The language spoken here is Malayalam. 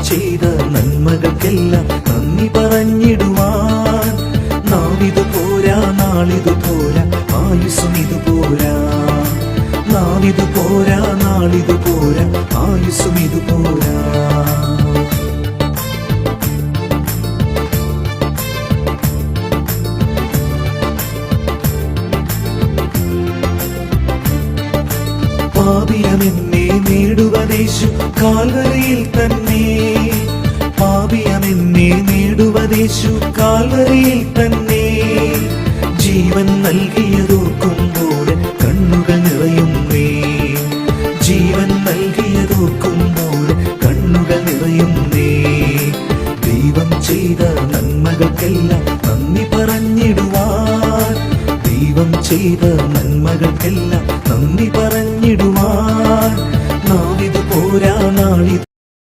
ചെയ്ത നന്മകൾക്കെല്ലാം നന്ദി പറഞ്ഞിടുവാൻ. നാവിതു പോരാ, നാളിതു പോരാ, ആയുസ്സും ഇതു പോരാ. നാവിതു പോരാ, നാളിതു പോരാ, ആയുസ്സും ഇതു പോരാ. പാപിയമെന്നെ നേടുവതേശു കാൽവരിയിൽ തന്നെ. പാപിയമെന്നെ നേടുവതേശു കാൽവരിയിൽ തന്നെ. ജീവൻ നൽകിയതോർക്കുമ്പോൾ